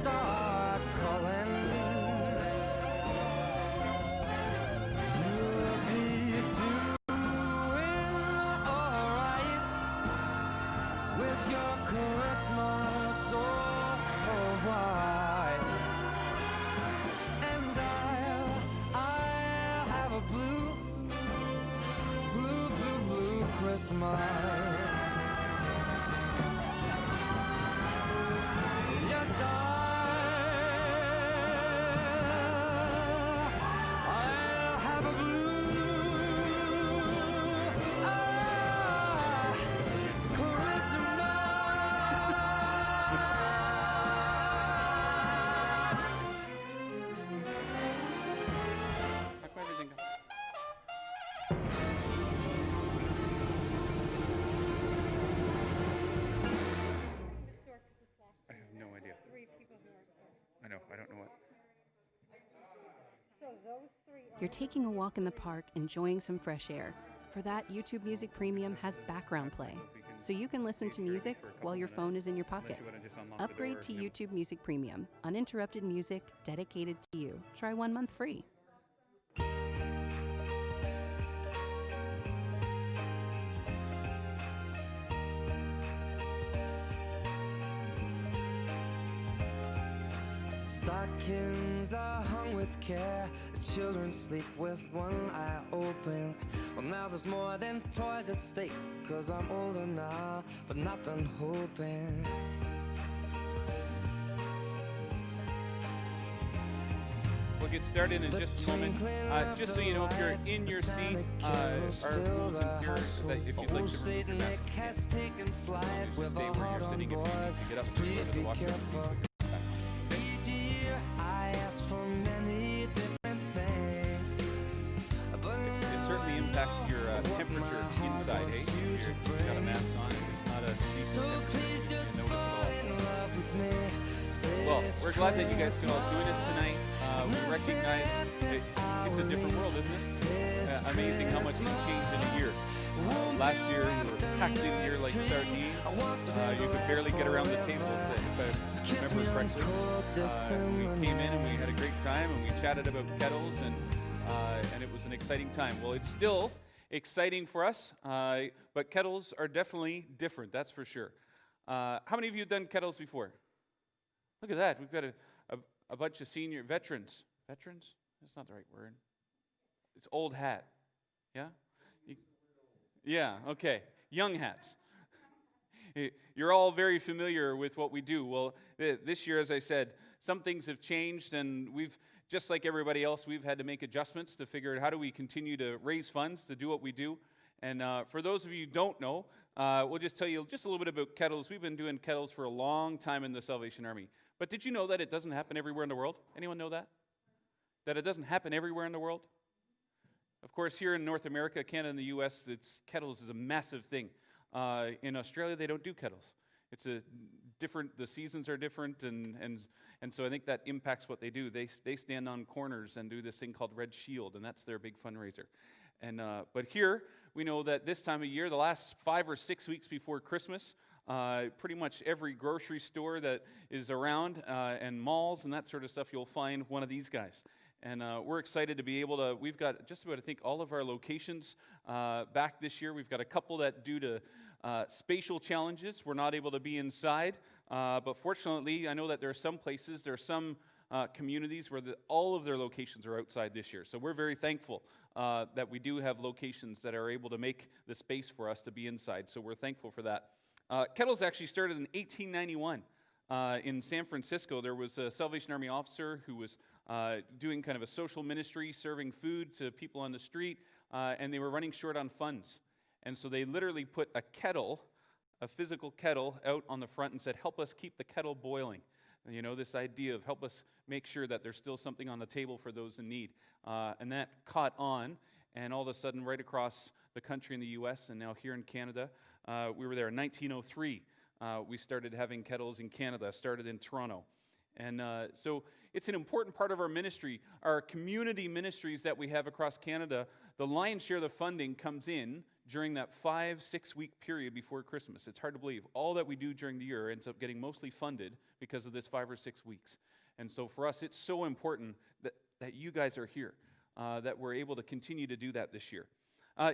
start calling. You'll be doing alright with your Christmas so white. And I'll have a blue Christmas. Yes, I'll have a blue Christmas. Back by everything. I have no idea. 3 people who are. I know. I don't know what. So those 3 are. You're taking a walk in the park, enjoying some fresh air. For that, YouTube Music Premium has background play, so you can listen to music while your phone is in your pocket. Upgrade to YouTube Music Premium. Uninterrupted music dedicated to you. Try 1 month free. Stockings are hung with care. The children sleep with one eye open. Well, now there's more than toys at stake, 'cause I'm older now, but not done hoping. We'll get started in just a moment. Just so you know, if you're in your seat, our rules in here that if you'd like to remove your mask, you can. Stay where you're sitting. If you need to get up and go to the washroom, Each year I ask for many different things. it certainly impacts your temperature inside, eh? You've got a mask on, it's not a decent temperature. Just You notice fall it in love with me. all. Well, we're glad that you guys can all join us tonight. We recognize it's a different world, isn't it? Amazing how much can change in a year. Last year, we were packed in here like sardines. You could barely get around the tables, if I remember correctly. We came in and we had a great time, and we chatted about Kettles, and it was an exciting time. Well, it's still exciting for us, but Kettles are definitely different, that's for sure. How many of you have done Kettles before? Look at that. We've got a bunch of senior veterans. Veterans? That's not the right word. It's old hat. Yeah? Yeah, okay. Young hats. You're all very familiar with what we do. Well, this year, as I said, some things have changed, and we've, just like everybody else, we've had to make adjustments to figure out how do we continue to raise funds to do what we do. And for those of you who don't know, we'll just tell you just a little bit about Kettles. We've been doing Kettles for a long time in the Salvation Army. But did you know that it doesn't happen everywhere in the world? Anyone know that? That it doesn't happen everywhere in the world? Of course, here in North America, Canada, and the U.S., Kettles is a massive thing. In Australia, they don't do Kettles. It's a different. The seasons are different, and so I think that impacts what they do. They stand on corners and do this thing called Red Shield, and that's their big fundraiser. And but here we know that this time of year, the last 5 or 6 weeks before Christmas, pretty much every grocery store that is around and malls and that sort of stuff, you'll find one of these guys. And we're excited to be able to, we've got just about, I think, all of our locations back this year. We've got a couple that, due to spatial challenges, we're not able to be inside. But fortunately, I know that there are some places, there are some communities where all of their locations are outside this year. So we're very thankful that we do have locations that are able to make the space for us to be inside. So we're thankful for that. Kettles actually started in 1891. In San Francisco, there was a Salvation Army officer who was doing kind of a social ministry, serving food to people on the street, and they were running short on funds. And so they literally put a kettle, a physical kettle, out on the front and said, "Help us keep the kettle boiling." And, you know, this idea of help us make sure that there's still something on the table for those in need. And that caught on, and all of a sudden, right across the country in the U.S. and now here in Canada, we were there in 1903. We started having Kettles in Canada, started in Toronto. And so it's an important part of our ministry. Our community ministries that we have across Canada, the lion's share of the funding comes in during that 5-6 week period before Christmas. It's hard to believe. All that we do during the year ends up getting mostly funded because of this 5 or 6 weeks. And so for us, it's so important that you guys are here, that we're able to continue to do that this year.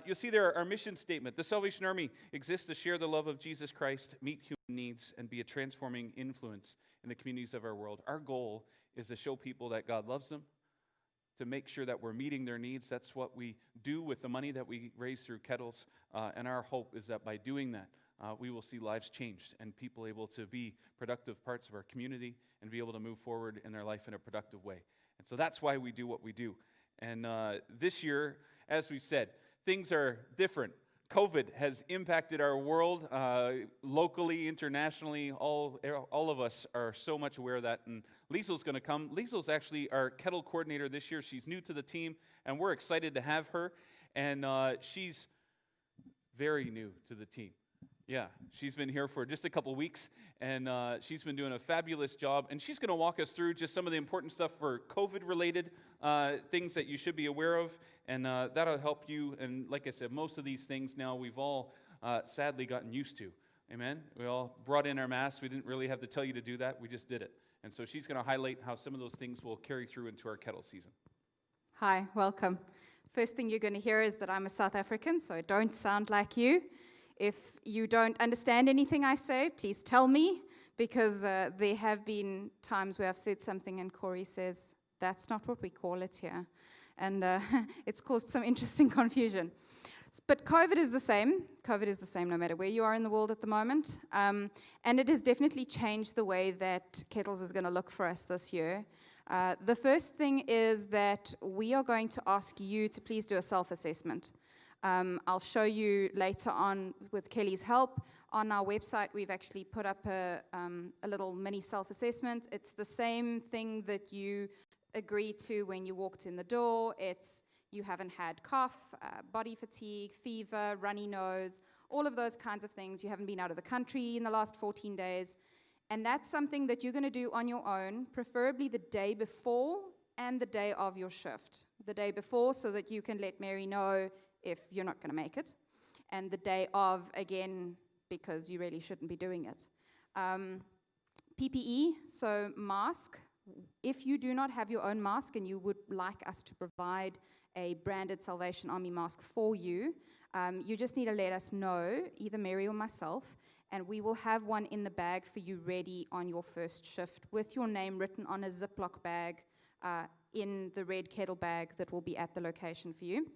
You'll see there our mission statement. The Salvation Army exists to share the love of Jesus Christ, meet human needs, and be a transforming influence in the communities of our world. Our goal is to show people that God loves them, to make sure that we're meeting their needs. That's what we do with the money that we raise through Kettles. And our hope is that by doing that, we will see lives changed and people able to be productive parts of our community and be able to move forward in their life in a productive way. And so that's why we do what we do. And this year, as we've said, things are different. COVID has impacted our world locally, internationally. All of us are so much aware of that. And Liesel's going to come. Liesel's actually our Kettle coordinator this year. She's new to the team, and we're excited to have her. And she's very new to the team. Yeah, she's been here for just a couple weeks, and she's been doing a fabulous job. And she's going to walk us through just some of the important stuff for COVID-related things that you should be aware of, and that'll help you. And like I said, most of these things now we've all sadly gotten used to. Amen? We all brought in our masks. We didn't really have to tell you to do that. We just did it. And so she's going to highlight how some of those things will carry through into our Kettle season. Hi, welcome. First thing you're going to hear is that I'm a South African, so I don't sound like you. If you don't understand anything I say, please tell me, because there have been times where I've said something and Corey says, that's not what we call it here. And it's caused some interesting confusion. But COVID is the same. COVID is the same no matter where you are in the world at the moment. And it has definitely changed the way that Kettles is going to look for us this year. The first thing is that we are going to ask you to please do a self-assessment. I'll show you later on with Kelly's help. On our website, we've actually put up a little mini self-assessment. It's the same thing that you agreed to when you walked in the door. It's you haven't had cough, body fatigue, fever, runny nose, all of those kinds of things. You haven't been out of the country in the last 14 days. And that's something that you're going to do on your own, preferably the day before and the day of your shift. The day before so that you can let Mary know if you're not going to make it. And the day of, again, because you really shouldn't be doing it. PPE, so mask. If you do not have your own mask and you would like us to provide a branded Salvation Army mask for you, you just need to let us know, either Mary or myself, and we will have one in the bag for you ready on your first shift with your name written on a Ziploc bag in the red Kettle bag that will be at the location for you.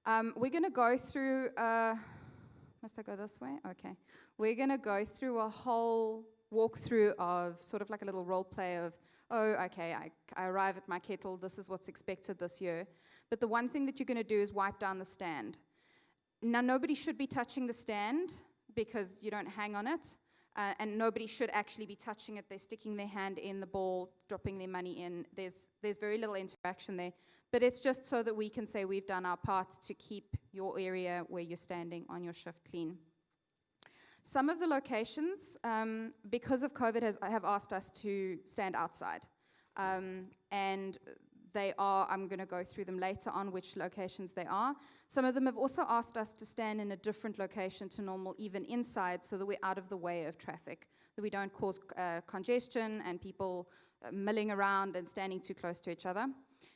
We're going to go through, must I go this way? Okay. We're going to go through a whole walkthrough of sort of like a little role play of, oh, okay, I arrive at my Kettle, this is what's expected this year. But the one thing that you're going to do is wipe down the stand. Now, nobody should be touching the stand because you don't hang on it. And nobody should actually be touching it. They're sticking their hand in the ball, dropping their money in. There's very little interaction there. But it's just so that we can say we've done our part to keep your area where you're standing on your shift clean. Some of the locations, because of COVID, have asked us to stand outside. And they are, I'm going to go through them later on, which locations they are. Some of them have also asked us to stand in a different location to normal, even inside, so that we're out of the way of traffic, that we don't cause congestion and people milling around and standing too close to each other.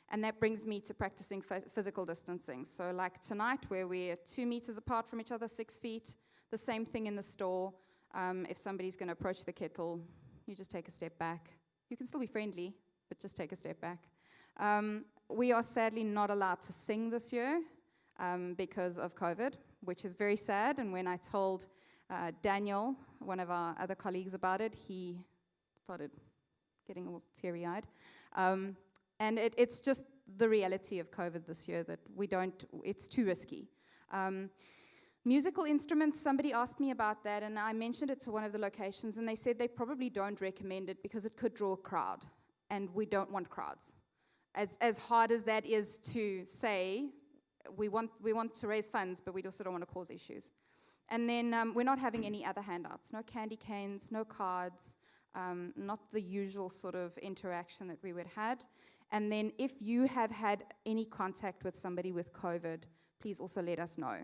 And that brings me to practicing physical distancing. So like tonight, where we're 2 meters apart from each other, 6 feet, the same thing in the store. If somebody's going to approach the Kettle, you just take a step back. You can still be friendly, but just take a step back. We are sadly not allowed to sing this year because of COVID, which is very sad. And when I told Daniel, one of our other colleagues, about it, he started getting all teary-eyed. And it's just the reality of COVID this year that it's too risky. Musical instruments, somebody asked me about that, and I mentioned it to one of the locations, and they said they probably don't recommend it because it could draw a crowd, and we don't want crowds. As hard as that is to say, we want to raise funds, but we also don't want to cause issues. And then we're not having any other handouts, no candy canes, no cards, not the usual sort of interaction that we would have. And then if you have had any contact with somebody with COVID, please also let us know.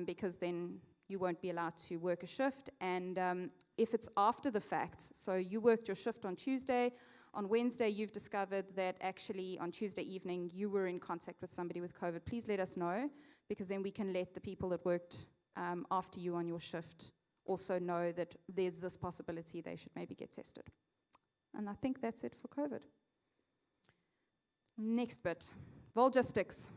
because then you won't be allowed to work a shift. And if it's after the fact, so you worked your shift on Tuesday, on Wednesday you've discovered that actually on Tuesday evening you were in contact with somebody with COVID, please let us know, because then we can let the people that worked after you on your shift also know that there's this possibility they should maybe get tested. And I think that's it for COVID. Next bit, Volgistics.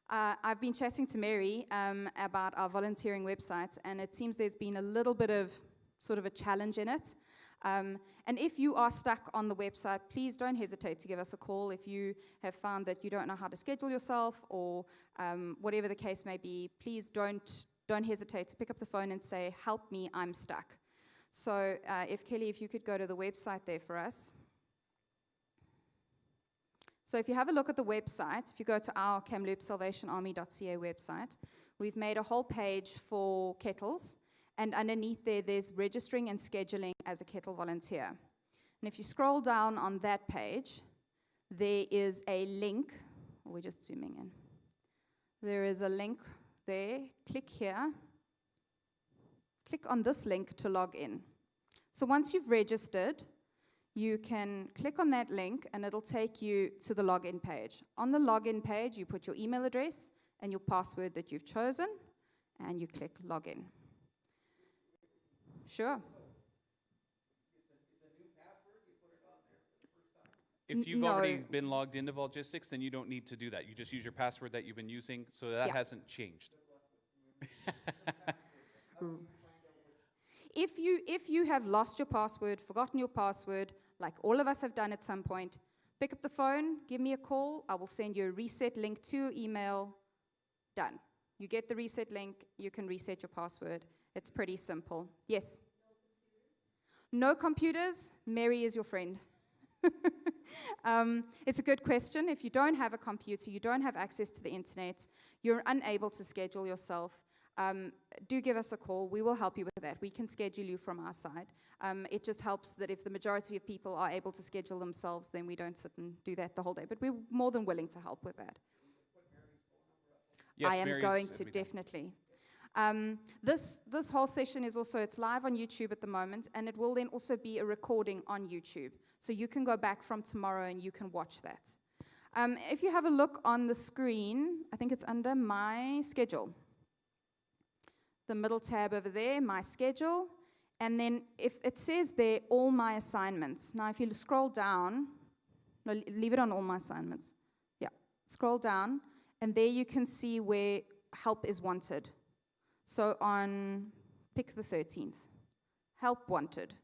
I've been chatting to Mary about our volunteering website, and it seems there's been a little bit of sort of a challenge in it. And if you are stuck on the website, please don't hesitate to give us a call if you have found that you don't know how to schedule yourself, or whatever the case may be. Please don't hesitate to pick up the phone and say, help me, I'm stuck. So if Kelly, if you could go to the website there for us. So if you have a look at the website, if you go to our Kamloops SalvationArmy.ca website, we've made a whole page for Kettles, and underneath there's registering and scheduling as a Kettle volunteer. And if you scroll down on that page, there is a link. We're just zooming in. There is a link there. Click here. Click on this link to log in. So once you've registered, you can click on that link and it'll take you to the login page. On the login page, you put your email address and your password that you've chosen, and you click login. Sure. If you've No. already been logged into Volgistics, then you don't need to do that. You just use your password that you've been using, so that Yeah. hasn't changed. If you have lost your password, forgotten your password, like all of us have done at some point, pick up the phone, give me a call. I will send you a reset link to your email. Done. You get the reset link, you can reset your password. It's pretty simple. Yes? No computers? Mary is your friend. It's a good question. If you don't have a computer, you don't have access to the internet, you're unable to schedule yourself, do give us a call. We will help you with that. We can schedule you from our side. It just helps that if the majority of people are able to schedule themselves, then we don't sit and do that the whole day. But we're more than willing to help with that. Yes, I am Mary's going to, everything. definitely. This whole session is also, it's live on YouTube at the moment, and it will then also be a recording on YouTube. So you can go back from tomorrow and you can watch that. If you have a look on the screen, I think it's under My Schedule. The middle tab over there, My Schedule. And then if it says there, All My Assignments. Now if you scroll down, no, leave it on All My Assignments. Yeah, scroll down, and there you can see where help is wanted. So on, pick the 13th, help wanted.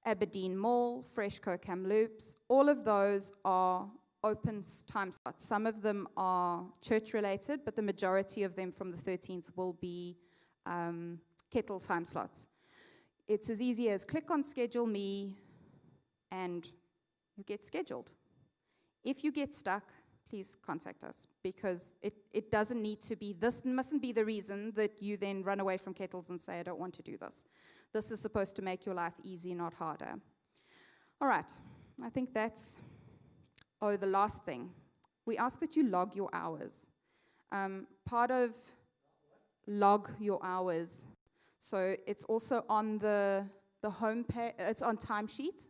Aberdeen Mall, Freshco Kamloops, all of those are open time slots. Some of them are church related, but the majority of them from the 13th will be Kettle time slots. It's as easy as click on schedule me and you get scheduled. If you get stuck, please contact us, because it doesn't need to be, this mustn't be the reason that you then run away from Kettles and say, I don't want to do this. This is supposed to make your life easy, not harder. All right, I think that's, the last thing. We ask that you log your hours. Part of log your hours. So it's also on the home page, it's on timesheet.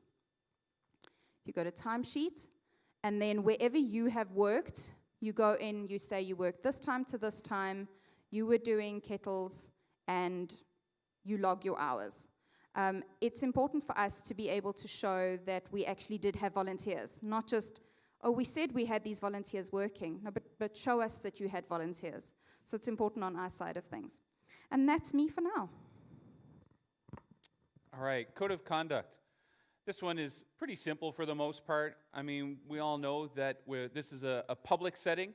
If you go to timesheet, and then wherever you have worked, you go in, you say you worked this time to this time, you were doing Kettles, and you log your hours. It's important for us to be able to show that we actually did have volunteers, not just, oh, we said we had these volunteers working, no, but show us that you had volunteers. So it's important on our side of things. And that's me for now. All right, code of conduct. This one is pretty simple for the most part. I mean, we all know that this is a public setting,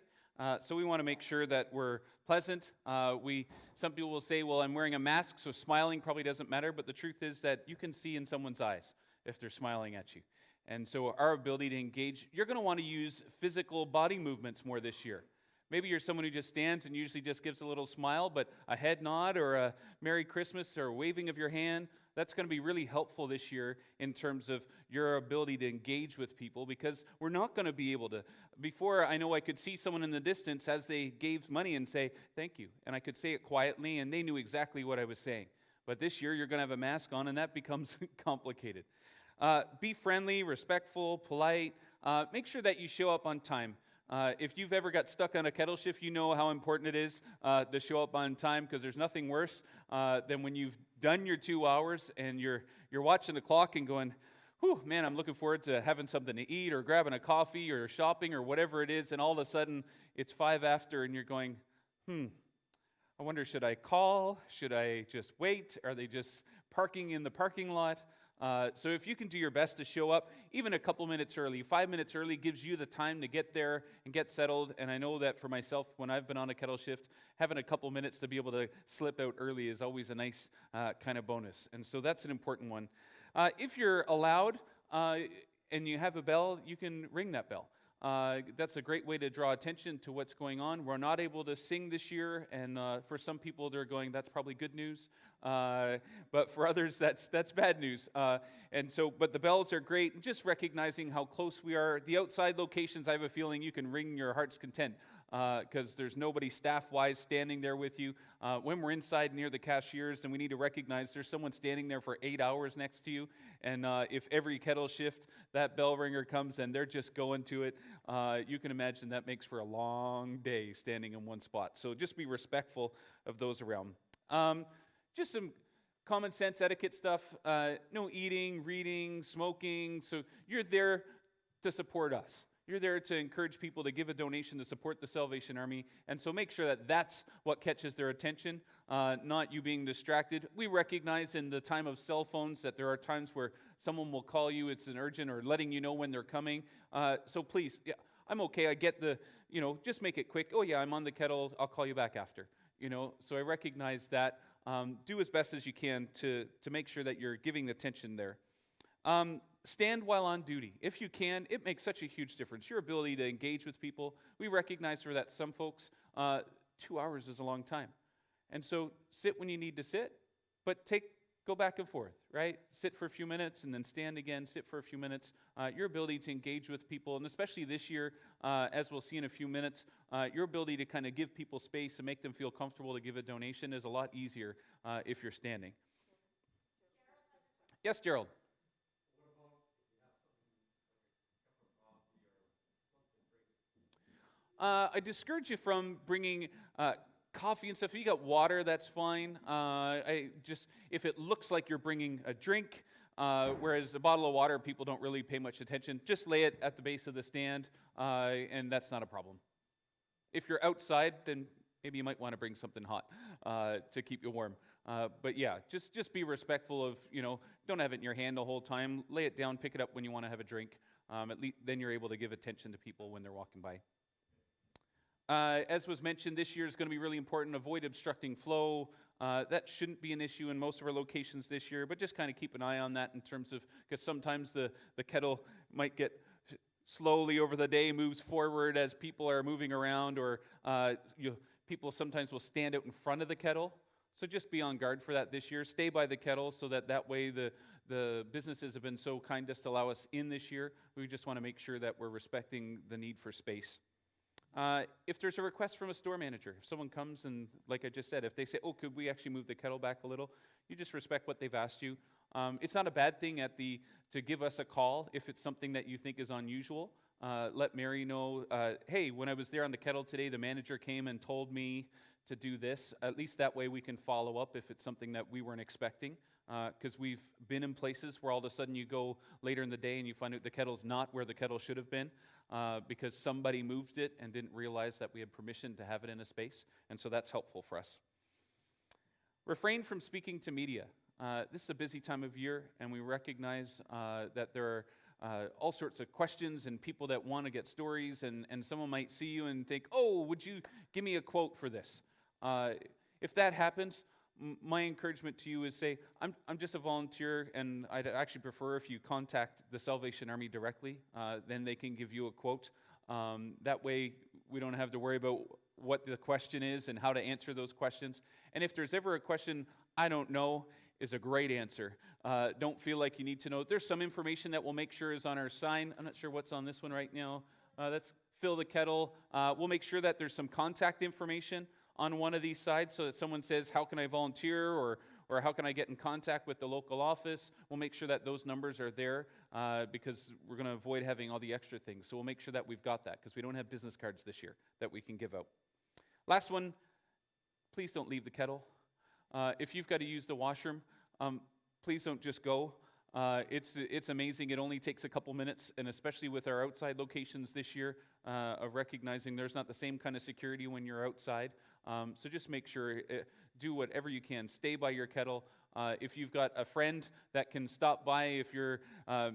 so we want to make sure that we're pleasant. Some people will say, well, I'm wearing a mask, so smiling probably doesn't matter, but the truth is that you can see in someone's eyes if they're smiling at you. And so our ability to engage, you're going to want to use physical body movements more this year. Maybe you're someone who just stands and usually just gives a little smile, but a head nod or a Merry Christmas or a waving of your hand, That's going to be really helpful this year in terms of your ability to engage with people, because we're not going to be able to. Before, I know I could see someone in the distance as they gave money and say, thank you. And I could say it quietly, and they knew exactly what I was saying. But this year, you're going to have a mask on, and that becomes complicated. Be friendly, respectful, polite. Make sure that you show up on time. If you've ever got stuck on a kettle shift, you know how important it is to show up on time, because there's nothing worse than when you've done your 2 hours and you're watching the clock and going, whew, man, I'm looking forward to having something to eat or grabbing a coffee or shopping or whatever it is, and all of a sudden it's 5 after and you're going, I wonder, should I call? Should I just wait? Are they just parking in the parking lot? So if you can do your best to show up even a couple minutes early, 5 minutes early gives you the time to get there and get settled. And I know that for myself, when I've been on a kettle shift, having a couple minutes to be able to slip out early is always a nice kind of bonus. And so that's an important one. If you're allowed and you have a bell, you can ring that bell. That's a great way to draw attention to what's going on. We're not able to sing this year, and for some people, they're going, that's probably good news. But for others, that's bad news. But the bells are great, and just recognizing how close we are. The outside locations, I have a feeling you can ring your heart's content, because there's nobody staff-wise standing there with you. When we're inside near the cashiers, then we need to recognize there's someone standing there for 8 hours next to you. And if every kettle shift, that bell ringer comes and they're just going to it, you can imagine that makes for a long day standing in one spot. So just be respectful of those around. Just some common sense etiquette stuff. No eating, reading, smoking. So you're there to support us. You're there to encourage people to give a donation to support the Salvation Army. And so make sure that that's what catches their attention, not you being distracted. We recognize in the time of cell phones that there are times where someone will call you, it's an urgent, or letting you know when they're coming. So please, yeah, I'm okay, I get the, just make it quick. Oh yeah, I'm on the kettle, I'll call you back after. So I recognize that. Do as best as you can to make sure that you're giving attention there. Stand while on duty. If you can, it makes such a huge difference. Your ability to engage with people. We recognize for that some folks, 2 hours is a long time. And so sit when you need to sit, but go back and forth, right? Sit for a few minutes and then stand again, sit for a few minutes. Your ability to engage with people, and especially this year, as we'll see in a few minutes, your ability to kind of give people space and make them feel comfortable to give a donation is a lot easier if you're standing. Yes, Gerald? I discourage you from bringing coffee and stuff. If you got water, that's fine. If it looks like you're bringing a drink, whereas a bottle of water, people don't really pay much attention. Just lay it at the base of the stand, and that's not a problem. If you're outside, then maybe you might want to bring something hot to keep you warm. But yeah, just be respectful of, don't have it in your hand the whole time. Lay it down, pick it up when you want to have a drink. At least then you're able to give attention to people when they're walking by. As was mentioned, this year is going to be really important. Avoid obstructing flow. That shouldn't be an issue in most of our locations this year, but just kind of keep an eye on that in terms of, because sometimes the kettle might get slowly over the day, moves forward as people are moving around, or people sometimes will stand out in front of the kettle. So just be on guard for that this year. Stay by the kettle so that way the businesses have been so kind as to allow us in this year. We just want to make sure that we're respecting the need for space. If there's a request from a store manager, if someone comes and, like I just said, if they say, oh, could we actually move the kettle back a little, you just respect what they've asked you. It's not a bad thing to give us a call if it's something that you think is unusual. Let Mary know, hey, when I was there on the kettle today, the manager came and told me to do this. At least that way we can follow up if it's something that we weren't expecting. Because we've been in places where all of a sudden you go later in the day and you find out the kettle's not where the kettle should have been because somebody moved it and didn't realize that we had permission to have it in a space. And so that's helpful for us. Refrain from speaking to media. This is a busy time of year, and we recognize that there are all sorts of questions and people that want to get stories, and someone might see you and think, oh, would you give me a quote for this? If that happens, my encouragement to you is say, I'm just a volunteer, and I'd actually prefer if you contact the Salvation Army directly. Then they can give you a quote. That way, we don't have to worry about what the question is and how to answer those questions. And if there's ever a question I don't know, is a great answer. Don't feel like you need to know. There's some information that we'll make sure is on our sign. I'm not sure what's on this one right now. That's Fill the Kettle. We'll make sure that there's some contact information on one of these sides so that someone says, how can I volunteer, or how can I get in contact with the local office? We'll make sure that those numbers are there because we're going to avoid having all the extra things. So we'll make sure that we've got that because we don't have business cards this year that we can give out. Last one, please don't leave the kettle. If you've got to use the washroom, please don't just go. It's amazing. It only takes a couple minutes, and especially with our outside locations this year, of recognizing there's not the same kind of security when you're outside. So just make sure, do whatever you can. Stay by your kettle. If you've got a friend that can stop by, if you're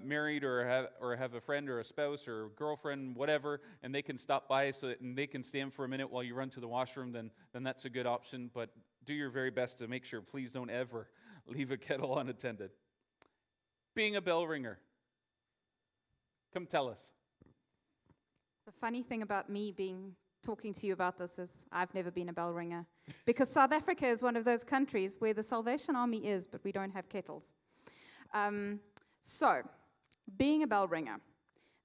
married or have a friend or a spouse or a girlfriend, whatever, and they can stop by and they can stand for a minute while you run to the washroom, then that's a good option. But do your very best to make sure, please don't ever leave a kettle unattended. Being a bell ringer. Come tell us. The funny thing about me talking to you about this is I've never been a bell ringer because South Africa is one of those countries where the Salvation Army is, but we don't have kettles. So, being a bell ringer,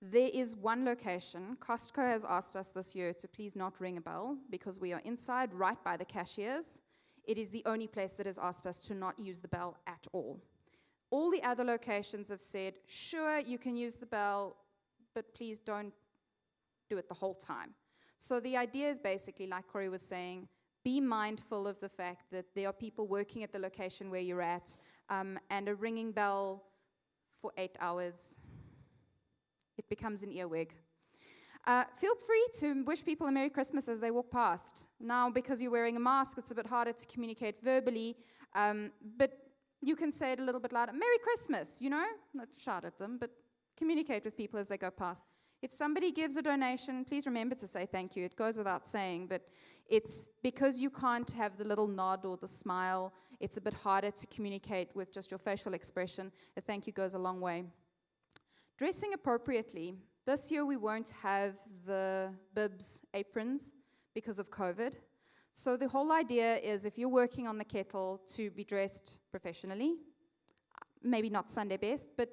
there is one location. Costco has asked us this year to please not ring a bell because we are inside right by the cashiers. It is the only place that has asked us to not use the bell at all. All the other locations have said, sure, you can use the bell, but please don't do it the whole time. So the idea is basically, like Corey was saying, be mindful of the fact that there are people working at the location where you're at, and a ringing bell for 8 hours, it becomes an earwig. Feel free to wish people a Merry Christmas as they walk past. Now, because you're wearing a mask, it's a bit harder to communicate verbally, but you can say it a little bit louder. Merry Christmas, not shout at them, but communicate with people as they go past. If somebody gives a donation, please remember to say thank you. It goes without saying, but it's because you can't have the little nod or the smile, it's a bit harder to communicate with just your facial expression. A thank you goes a long way. Dressing appropriately. This year we won't have the bibs aprons because of COVID. So the whole idea is if you're working on the kettle to be dressed professionally, maybe not Sunday best, but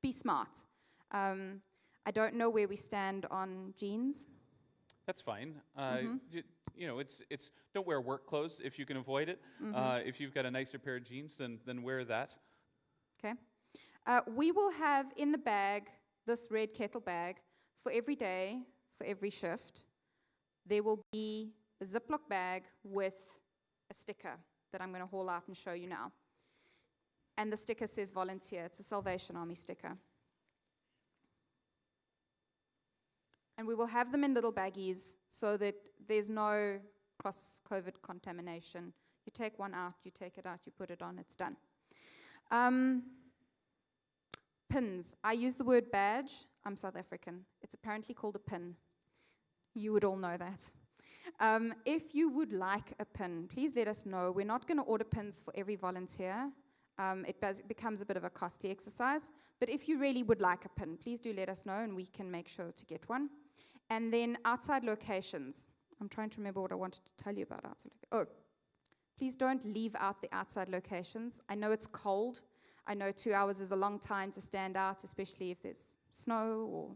be smart. I don't know where we stand on jeans. That's fine. It's don't wear work clothes if you can avoid it. If you've got a nicer pair of jeans, then wear that. Okay. We will have in the bag, this red kettle bag, for every day, for every shift, there will be a Ziploc bag with a sticker that I'm going to haul out and show you now. And the sticker says volunteer. It's a Salvation Army sticker. And we will have them in little baggies so that there's no cross-COVID contamination. You take one out, you take it out, you put it on, it's done. Pins. I use the word badge. I'm South African. It's apparently called a pin. You would all know that. If you would like a pin, please let us know. We're not going to order pins for every volunteer. It becomes a bit of a costly exercise. But if you really would like a pin, please do let us know and we can make sure to get one. And then outside locations. I'm trying to remember what I wanted to tell you about outside locations. Oh, please don't leave out the outside locations. I know it's cold. I know 2 hours is a long time to stand out, especially if there's snow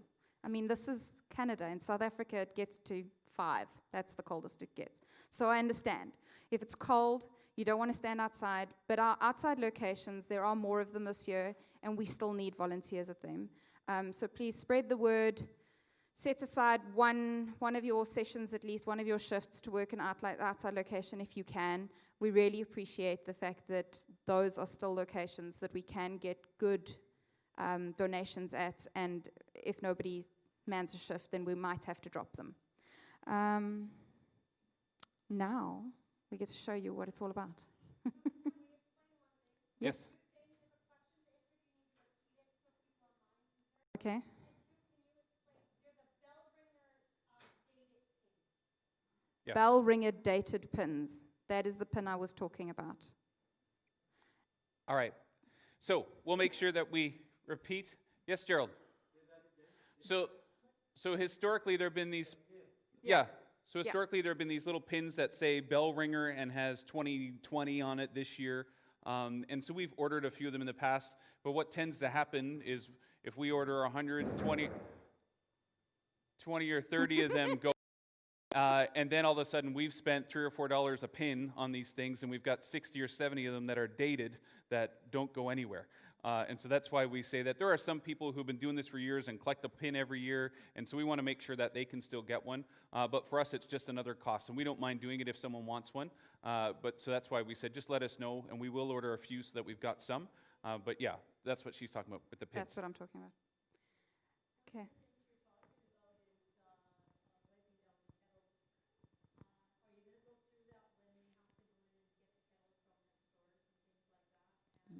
this is Canada. In South Africa, it gets to 5. That's the coldest it gets. So I understand. If it's cold, you don't want to stand outside. But our outside locations, there are more of them this year, and we still need volunteers at them. So please spread the word. Set aside one of your sessions, at least one of your shifts, to work in outside location if you can. We really appreciate the fact that those are still locations that we can get good donations at, and if nobody mans a shift, then we might have to drop them. Now, we get to show you what it's all about. Yes. Okay. Yes. Bell ringer dated pins. That is the pin I was talking about. All right. So we'll make sure that we repeat. Yes, Gerald. So historically there have been these. Yeah. So historically there have been these little pins that say bell ringer and has 2020 on it this year. And so we've ordered a few of them in the past, but what tends to happen is if we order 120 or 30 of them go, and then all of a sudden we've spent $3 or $4 a pin on these things, and we've got 60 or 70 of them that are dated that don't go anywhere. And so that's why we say that there are some people who've been doing this for years and collect a pin every year, and so we want to make sure that they can still get one. But for us, it's just another cost, and we don't mind doing it if someone wants one. So that's why we said just let us know, and we will order a few so that we've got some. But yeah, that's what she's talking about with the pins. That's what I'm talking about. Okay.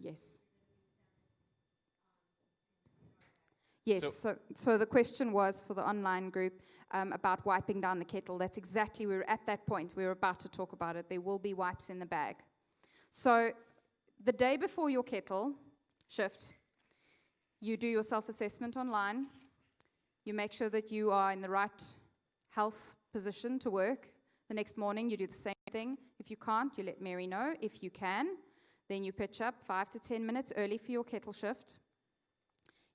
Yes. Yes, so the question was for the online group about wiping down the kettle. That's exactly, we're at that point. We're about to talk about it. There will be wipes in the bag. So the day before your kettle shift, you do your self-assessment online. You make sure that you are in the right health position to work. The next morning, you do the same thing. If you can't, you let Mary know. If you can, then you pitch up 5 to 10 minutes early for your kettle shift.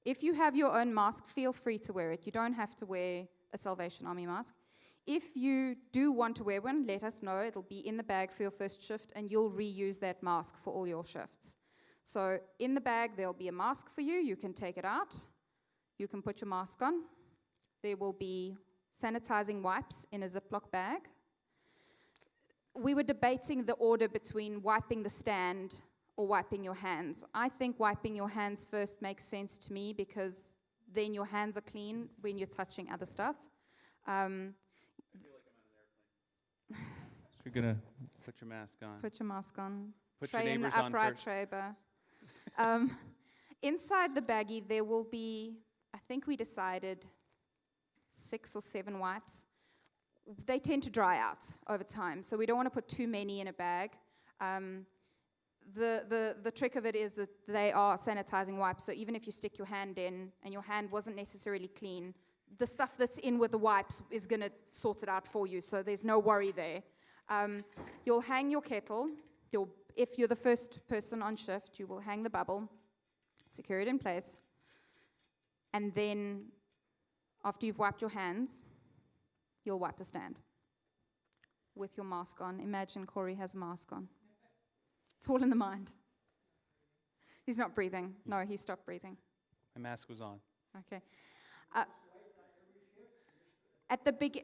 If you have your own mask, feel free to wear it. You don't have to wear a Salvation Army mask. If you do want to wear one, let us know. It'll be in the bag for your first shift, and you'll reuse that mask for all your shifts. So in the bag, there'll be a mask for you. You can take it out. You can put your mask on. There will be sanitizing wipes in a Ziploc bag. We were debating the order between wiping the stand or wiping your hands. I think wiping your hands first makes sense to me because then your hands are clean when you're touching other stuff. I feel like I'm on an airplane. So you're going to put your mask on. Put your mask on. Put tray your in neighbors the on upright first. tray bar. Inside the baggie, there will be, I think we decided 6 or 7 wipes. They tend to dry out over time, so we don't want to put too many in a bag. The trick of it is that they are sanitizing wipes, so even if you stick your hand in and your hand wasn't necessarily clean, the stuff that's in with the wipes is going to sort it out for you, so there's no worry there. You'll hang your kettle. If you're the first person on shift, you will hang the bubble, secure it in place, and then after you've wiped your hands, you'll wipe the stand with your mask on. Imagine Corey has a mask on. It's all in the mind. He's not breathing. No, he stopped breathing. My mask was on. Okay.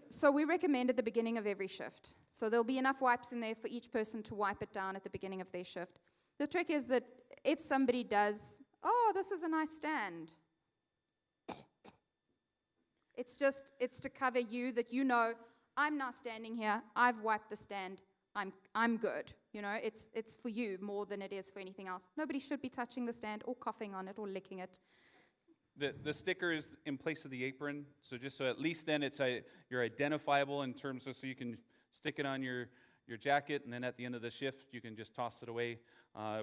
So we recommend at the beginning of every shift. So there'll be enough wipes in there for each person to wipe it down at the beginning of their shift. The trick is that if somebody does, oh, this is a nice stand, it's to cover you, that you know, I'm now standing here, I've wiped the stand, I'm good. You know, it's for you more than it is for anything else. Nobody should be touching the stand or coughing on it or licking it. The sticker is in place of the apron, so just so at least then you're identifiable in terms of, so you can stick it on your jacket, and then at the end of the shift, you can just toss it away.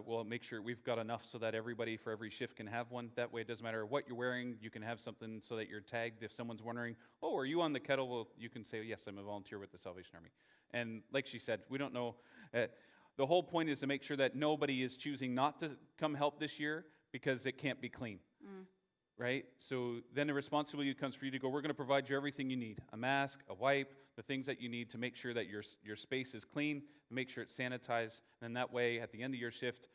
We'll make sure we've got enough so that everybody for every shift can have one. That way, it doesn't matter what you're wearing, you can have something so that you're tagged. If someone's wondering, oh, are you on the Kettle? Well, you can say, yes, I'm a volunteer with the Salvation Army. And like she said, we don't know. The whole point is to make sure that nobody is choosing not to come help this year because it can't be clean. Right? So then the responsibility comes for you to go, we're going to provide you everything you need. A mask, a wipe, the things that you need to make sure that your space is clean, make sure it's sanitized, and that way at the end of your shift,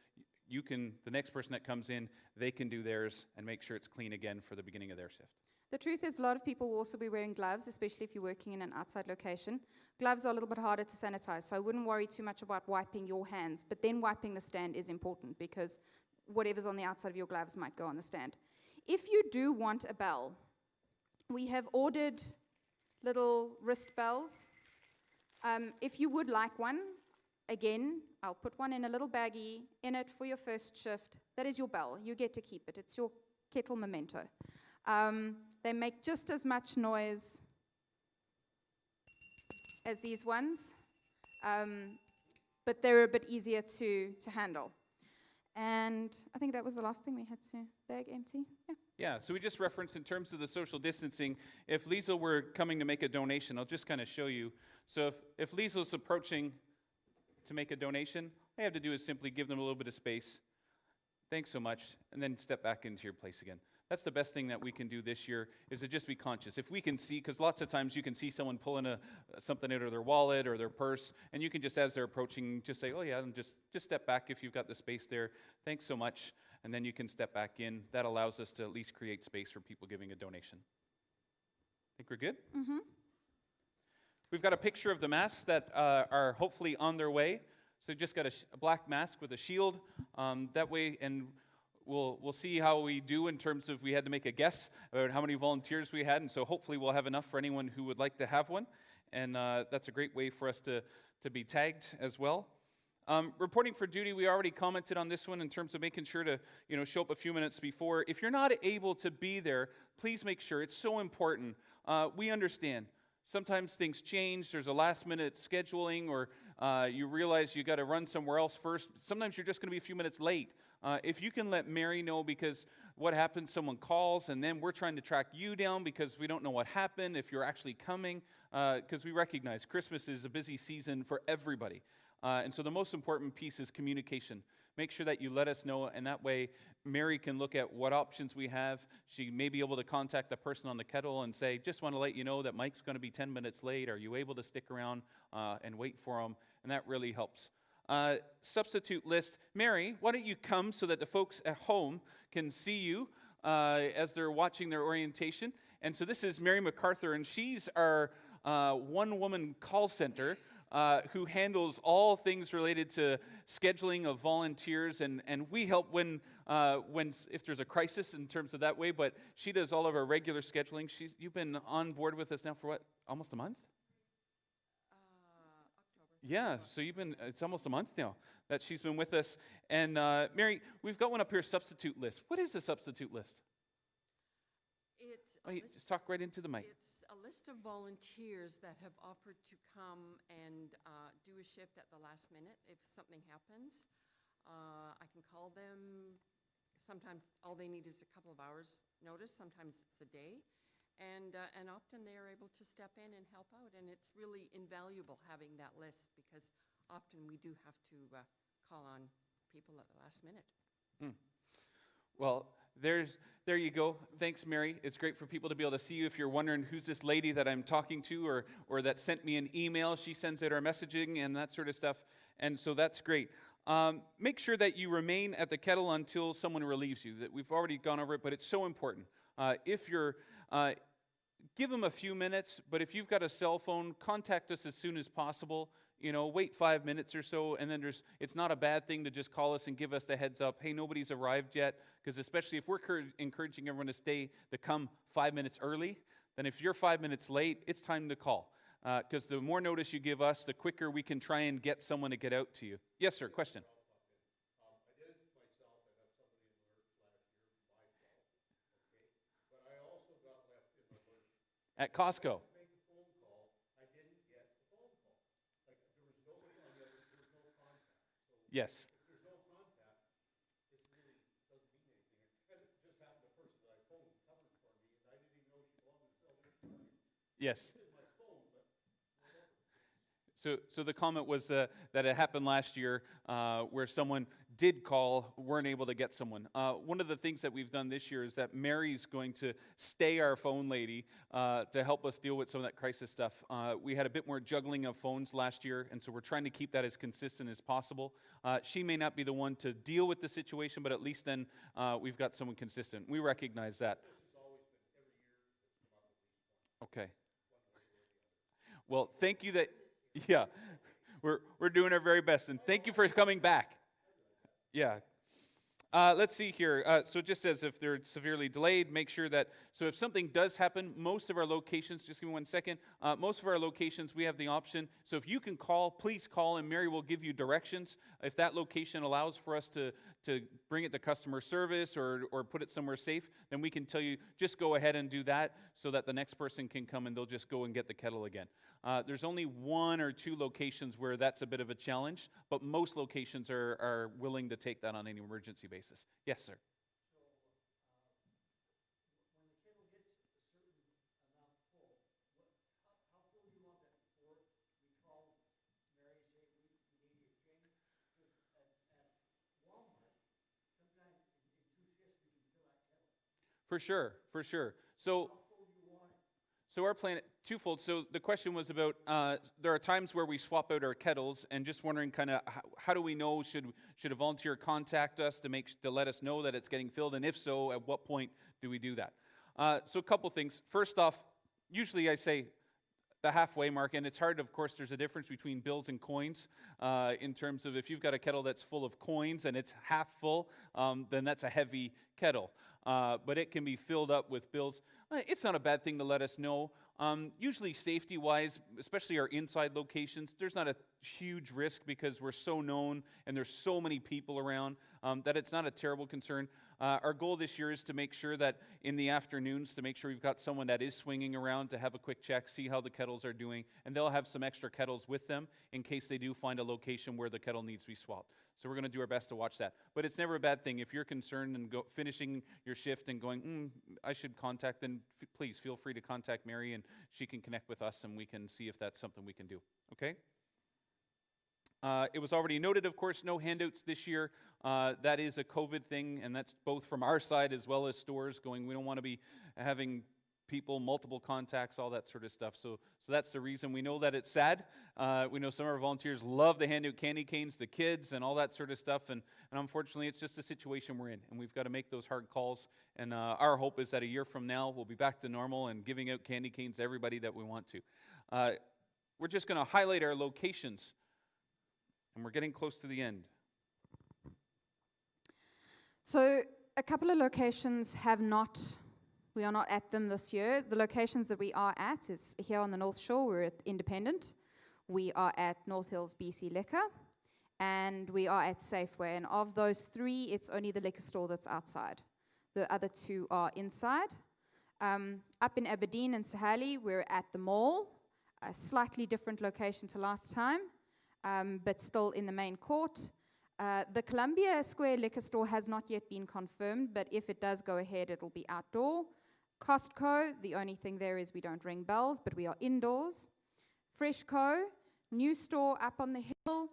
the next person that comes in, they can do theirs and make sure it's clean again for the beginning of their shift. The truth is a lot of people will also be wearing gloves, especially if you're working in an outside location. Gloves are a little bit harder to sanitize, so I wouldn't worry too much about wiping your hands, but then wiping the stand is important because whatever's on the outside of your gloves might go on the stand. If you do want a bell, we have ordered little wrist bells. If you would like one, again, I'll put one in a little baggie in it for your first shift. That is your bell. You get to keep it. It's your Kettle memento. They make just as much noise as these ones, but they're a bit easier to handle. And I think that was the last thing we had to bag empty. Yeah, so we just referenced in terms of the social distancing, if Liesl were coming to make a donation, I'll just kind of show you. So if Liesl's approaching to make a donation, All you have to do is simply give them a little bit of space. Thanks so much, and then step back into your place again. That's the best thing that we can do this year, is to just be conscious. If we can see, because lots of times you can see someone pulling something out of their wallet or their purse, and you can just, as they're approaching, just say, oh yeah, and just step back if you've got the space there. Thanks so much, and then you can step back in. That allows us to at least create space for people giving a donation. Think we're good? Mm-hmm. We've got a picture of the masks that are hopefully on their way. So they've just got a black mask with a shield. That way, and we'll see how we do in terms of, we had to make a guess about how many volunteers we had, and so hopefully we'll have enough for anyone who would like to have one. And that's a great way for us to be tagged as well. Reporting for duty, we already commented on this one in terms of making sure to show up a few minutes before. If you're not able to be there, please make sure. It's so important. We understand. Sometimes things change. There's a last-minute scheduling, or you realize you got to run somewhere else first. Sometimes you're just going to be a few minutes late. If you can let Mary know, because what happens, someone calls, and then we're trying to track you down because we don't know what happened, if you're actually coming, because we recognize Christmas is a busy season for everybody. And so the most important piece is communication. Make sure that you let us know, and that way Mary can look at what options we have. She may be able to contact the person on the Kettle and say, just want to let you know that Mike's going to be 10 minutes late. Are you able to stick around and wait for him? And that really helps. Substitute list. Mary, why don't you come so that the folks at home can see you as they're watching their orientation. And so this is Mary MacArthur, and she's our one-woman call center who handles all things related to scheduling of volunteers, and we help when if there's a crisis in terms of that way, but she does all of our regular scheduling. You've been on board with us now for what, almost a month? October. Yeah, so it's almost a month now that she's been with us. And Mary, we've got one up here, substitute list. What is a substitute list? Just talk right into the mic. It's a list of volunteers that have offered to come and do a shift at the last minute if something happens. I can call them. Sometimes all they need is a couple of hours notice. Sometimes it's a day. And often they are able to step in and help out. And it's really invaluable having that list, because often we do have to call on people at the last minute. Well, there you go. Thanks, Mary. It's great for people to be able to see you. If you're wondering who's this lady that I'm talking to, or that sent me an email, she sends out our messaging and that sort of stuff. And so that's great. Make sure that you remain at the Kettle until someone relieves you. That we've already gone over it, but it's so important. If you're, give them a few minutes, but if you've got a cell phone, contact us as soon as possible. Wait 5 minutes or so, and then it's not a bad thing to just call us and give us the heads up. Hey, nobody's arrived yet, because especially if we're encouraging everyone to come 5 minutes early, then if you're 5 minutes late, it's time to call. Because the more notice you give us, the quicker we can try and get someone to get out to you. Yes, sir, question? I did it myself. I have somebody in last year by myself, okay? But I also got left in the lurch. At Costco. Make a phone call. I didn't get the phone call. Like, there was nobody on the other, there was no contact. So Yes. if there's no contact, it really doesn't mean anything. And it just happened, the person that I phoned covered for me, and I didn't even know she belonged to the salvation. Yes. It's in my phone, but whatever. So the comment was that it happened last year where someone did call, weren't able to get someone. One of the things that we've done this year is that Mary's going to stay our phone lady to help us deal with some of that crisis stuff. We had a bit more juggling of phones last year, and so we're trying to keep that as consistent as possible. She may not be the one to deal with the situation, but at least then we've got someone consistent. We recognize that. Okay. Well, thank you that, yeah, we're doing our very best, and thank you for coming back. Yeah. Let's see here. So it just says if they're severely delayed, make sure that, so if something does happen, most of our locations, just give me 1 second, most of our locations, we have the option. So if you can call, please call, and Mary will give you directions. If that location allows for us to bring it to customer service or put it somewhere safe, then we can tell you, just go ahead and do that so that the next person can come and they'll just go and get the kettle again. There's only 1 or 2 locations where that's a bit of a challenge, but most locations are willing to take that on any emergency basis. Yes, sir. When the kettle gets a certain amount full, how full do you want that before we call Mary and say we need to exchange? For sure, for sure. So our plan, twofold. So the question was about, there are times where we swap out our kettles, and just wondering kind of how do we know, should a volunteer contact us to let us know that it's getting filled, and if so, at what point do we do that? So a couple things. First off, usually I say the halfway mark, and it's hard, of course, there's a difference between bills and coins in terms of if you've got a kettle that's full of coins and it's half full, then that's a heavy kettle. But it can be filled up with bills. It's not a bad thing to let us know. Usually safety-wise, especially our inside locations, there's not a huge risk because we're so known and there's so many people around that it's not a terrible concern. Our goal this year is to make sure that in the afternoons, to make sure we've got someone that is swinging around to have a quick check, see how the kettles are doing, and they'll have some extra kettles with them in case they do find a location where the kettle needs to be swapped. So we're going to do our best to watch that. But it's never a bad thing. If you're concerned and finishing your shift and going, I should contact, then please feel free to contact Mary, and she can connect with us, and we can see if that's something we can do. Okay? It was already noted, of course, no handouts this year. That is a COVID thing, and that's both from our side as well as stores going, we don't want to be having people, multiple contacts, all that sort of stuff. So that's the reason. We know that it's sad. We know some of our volunteers love the handout candy canes, the kids, and all that sort of stuff, and unfortunately, it's just a situation we're in, and we've got to make those hard calls, and our hope is that a year from now, we'll be back to normal and giving out candy canes to everybody that we want to. We're just going to highlight our locations, and we're getting close to the end. So a couple of locations we are not at them this year. The locations that we are at is here on the North Shore, we're at Independent. We are at North Hills BC Liquor, and we are at Safeway. And of those three, it's only the liquor store that's outside. The other two are inside. Up in Aberdeen and Sahali, we're at the mall, a slightly different location to last time, but still in the main court. The Columbia Square liquor store has not yet been confirmed, but if it does go ahead, it'll be outdoor. Costco, the only thing there is we don't ring bells, but we are indoors. Freshco, new store up on the hill.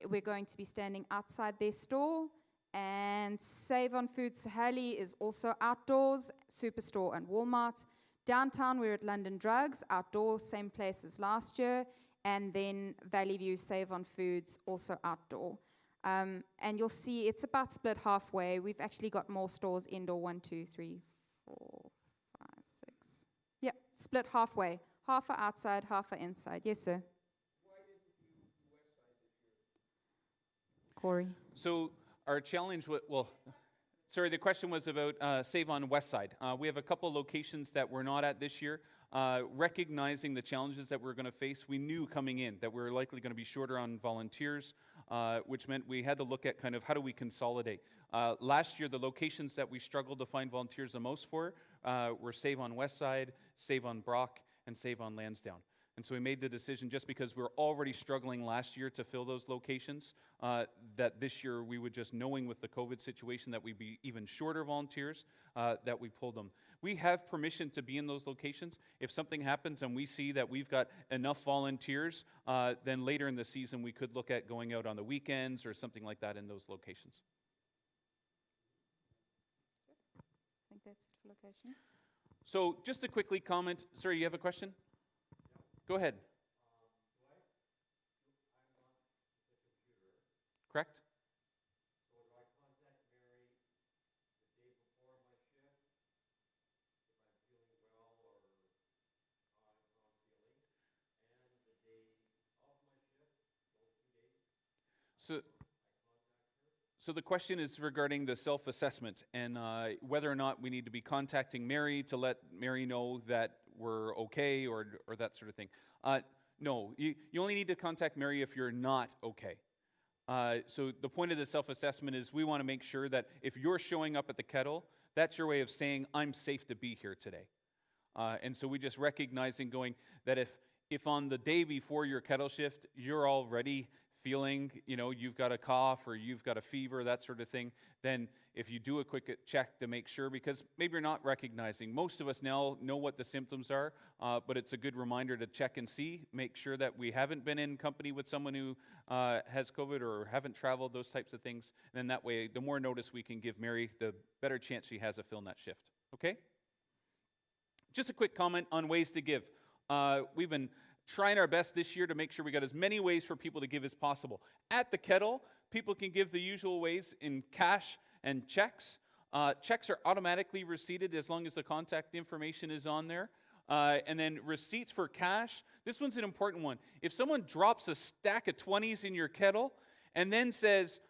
We're going to be standing outside their store. And Save on Food Sahali is also outdoors, Superstore and Walmart. Downtown, we're at London Drugs, outdoor, same place as last year. And then Valley View Save on Foods, also outdoor. And you'll see it's about split halfway. We've actually got more stores indoor, 1, 2, 3, 4, 5, 6. Yeah, split halfway. Half are outside, half are inside. Yes, sir. Why didn't you do West Side this year? Corey. So our challenge, the question was about Save on West Side. We have a couple locations that we're not at this year. Recognizing the challenges that we're going to face, we knew coming in that we were likely going to be shorter on volunteers, which meant we had to look at kind of how do we consolidate. Last year, the locations that we struggled to find volunteers the most for were Save on West Side, Save on Brock, and Save on Lansdowne. And so we made the decision, just because we were already struggling last year to fill those locations, that this year we would, just knowing with the COVID situation that we'd be even shorter volunteers, that we pulled them. We have permission to be in those locations. If something happens and we see that we've got enough volunteers, then later in the season we could look at going out on the weekends or something like that in those locations. I think that's it for locations. So just to quickly comment, sorry, you have a question? Go ahead. Correct? So do I contact Mary the day before my shift, if I'm feeling well or how I'm feeling, and the day of my shift, those 2 days? So the question is regarding the self-assessment and whether or not we need to be contacting Mary to let Mary know that we're okay or that sort of thing. No, you only need to contact Mary if you're not okay. So the point of the self-assessment is we want to make sure that if you're showing up at the Kettle, that's your way of saying, I'm safe to be here today. And so we just recognizing going that if on the day before your Kettle shift, you're already feeling, you've got a cough or you've got a fever, that sort of thing, then if you do a quick check to make sure, because maybe you're not recognizing. Most of us now know what the symptoms are, but it's a good reminder to check and see, make sure that we haven't been in company with someone who has COVID or haven't traveled, those types of things. And then that way, the more notice we can give Mary, the better chance she has of filling that shift. Okay? Just a quick comment on ways to give. We've been trying our best this year to make sure we got as many ways for people to give as possible. At the Kettle, people can give the usual ways in cash and checks. Checks are automatically receipted as long as the contact information is on there. And then receipts for cash, this one's an important one. If someone drops a stack of 20s in your Kettle and then says,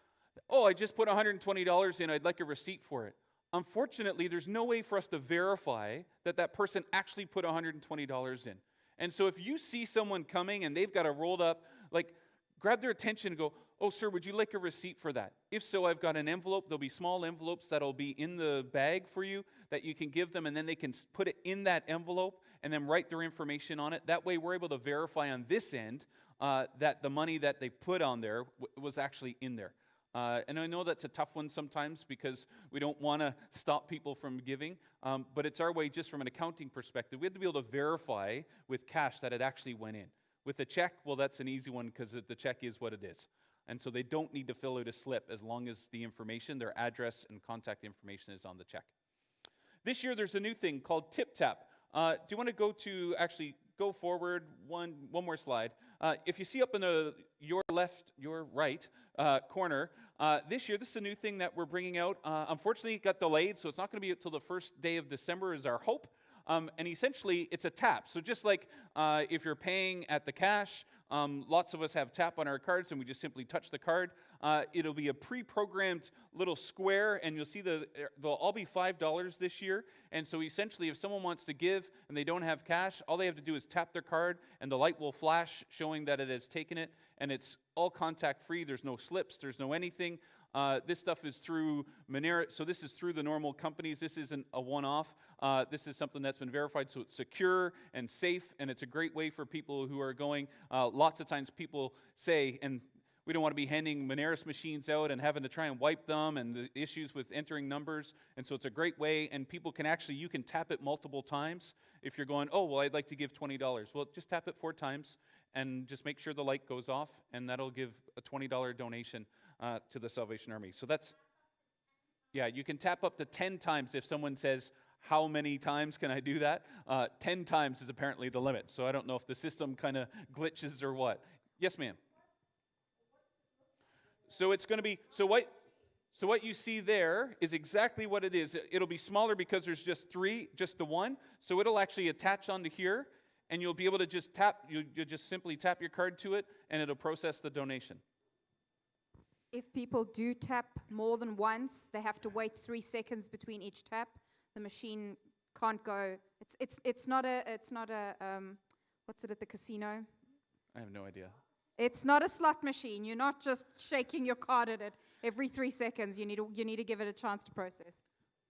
oh, I just put $120 in, I'd like a receipt for it. Unfortunately, there's no way for us to verify that that person actually put $120 in. And so if you see someone coming and they've got a rolled up, grab their attention and go, oh, sir, would you like a receipt for that? If so, I've got an envelope. There'll be small envelopes that'll be in the bag for you that you can give them, and then they can put it in that envelope and then write their information on it. That way we're able to verify on this end that the money that they put on there was actually in there. And I know that's a tough one sometimes because we don't want to stop people from giving, but it's our way just from an accounting perspective. We have to be able to verify with cash that it actually went in. With a check, well, that's an easy one because the check is what it is. And so they don't need to fill out a slip as long as the information, their address and contact information is on the check. This year there's a new thing called Tip Tap. Do you want to go forward one more slide? If you see up in your right corner, this year, this is a new thing that we're bringing out. Unfortunately, it got delayed, so it's not going to be until the first day of December is our hope. And essentially, it's a tap. So just like if you're paying at the cash, lots of us have tap on our cards, and we just simply touch the card. It'll be a pre-programmed little square, and you'll see they'll all be $5 this year. And so essentially, if someone wants to give and they don't have cash, all they have to do is tap their card, and the light will flash showing that it has taken it. And it's all contact-free. There's no slips. There's no anything. This stuff is through Monera. So this is through the normal companies. This isn't a one-off. This is something that's been verified, so it's secure and safe, and it's a great way for people who are going. Lots of times people say, and we don't want to be handing Moneris machines out and having to try and wipe them and the issues with entering numbers. And so it's a great way, and people can you can tap it multiple times. If you're going, oh, well, I'd like to give $20. Well, just tap it 4 times and just make sure the light goes off, and that'll give a $20 donation to the Salvation Army. So you can tap up to 10 times if someone says, how many times can I do that? 10 times is apparently the limit. So I don't know if the system kind of glitches or what. Yes, ma'am. So it's going to be, so what you see there is exactly what it is. It'll be smaller because there's just the one. So it'll actually attach onto here, and you'll be able to just tap, you just simply tap your card to it, and it'll process the donation. If people do tap more than once, they have to wait 3 seconds between each tap. The machine can't go. It's not a what's it at the casino? I have no idea. It's not a slot machine. You're not just shaking your card at it every 3 seconds. You need to give it a chance to process.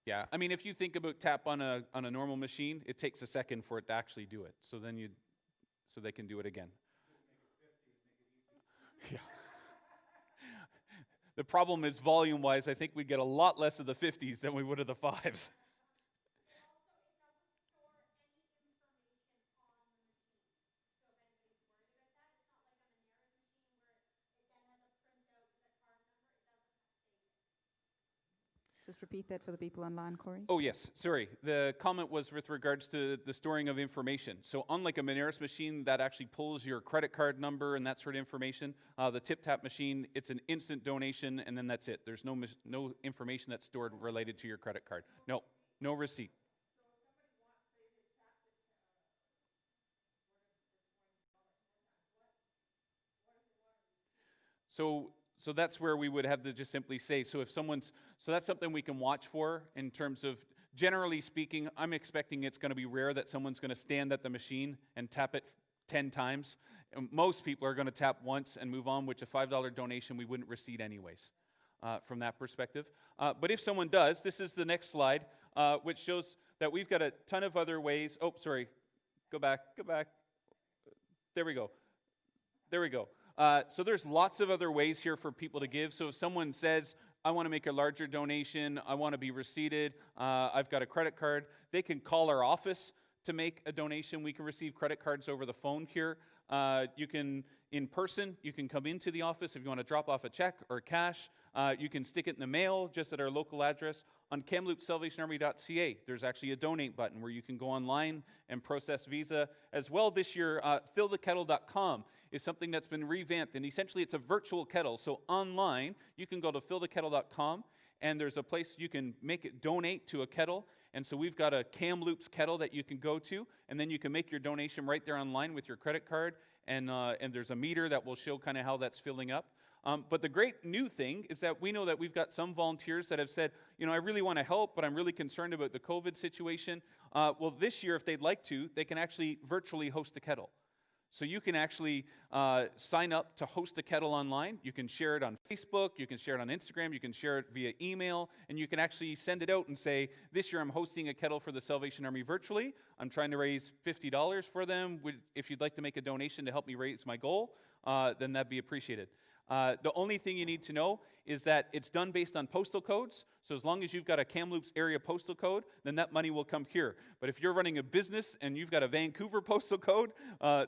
Yeah, I mean, if you think about tap on a normal machine, it takes a second for it to actually do it. So they can do it again. Yeah. The problem is volume-wise, I think we get a lot less of the 50s than we would of the 5s. Just repeat that for the people online, Corey. Oh, yes. Sorry. The comment was with regards to the storing of information. So unlike a Moneris machine that actually pulls your credit card number and that sort of information, the TipTap machine, it's an instant donation, and then that's it. There's no information that's stored related to your credit card. No receipt. So that's where we would have to just simply say, so that's something we can watch for in terms of, generally speaking, I'm expecting it's going to be rare that someone's going to stand at the machine and tap it 10 times. Most people are going to tap once and move on, which a $5 donation we wouldn't receipt anyways from that perspective. But if someone does, this is the next slide, which shows that we've got a ton of other ways. Oh, sorry. Go back. There we go. So there's lots of other ways here for people to give. So if someone says, I want to make a larger donation, I want to be receipted, I've got a credit card, they can call our office to make a donation. We can receive credit cards over the phone here. You can, in person, you can come into the office if you want to drop off a check or cash. You can stick it in the mail just at our local address. On KamloopsSalvationArmy.ca, there's actually a donate button where you can go online and process Visa. As well this year, fillthekettle.com is something that's been revamped, and essentially it's a virtual kettle. So online, you can go to fillthekettle.com, and there's a place you can make it donate to a kettle. And so we've got a Kamloops kettle that you can go to, and then you can make your donation right there online with your credit card, and there's a meter that will show kind of how that's filling up. But the great new thing is that we know that we've got some volunteers that have said, you know, I really want to help, but I'm really concerned about the COVID situation. Well, this year, if they'd like to, they can actually virtually host a kettle. So you can actually sign up to host a kettle online. You can share it on Facebook, you can share it on Instagram, you can share it via email, and you can actually send it out and say, this year I'm hosting a kettle for the Salvation Army virtually. I'm trying to raise $50 for them. If you'd like to make a donation to help me raise my goal, then that'd be appreciated. The only thing you need to know is that it's done based on postal codes. So as long as you've got a Kamloops area postal code, then that money will come here. But if you're running a business and you've got a Vancouver postal code,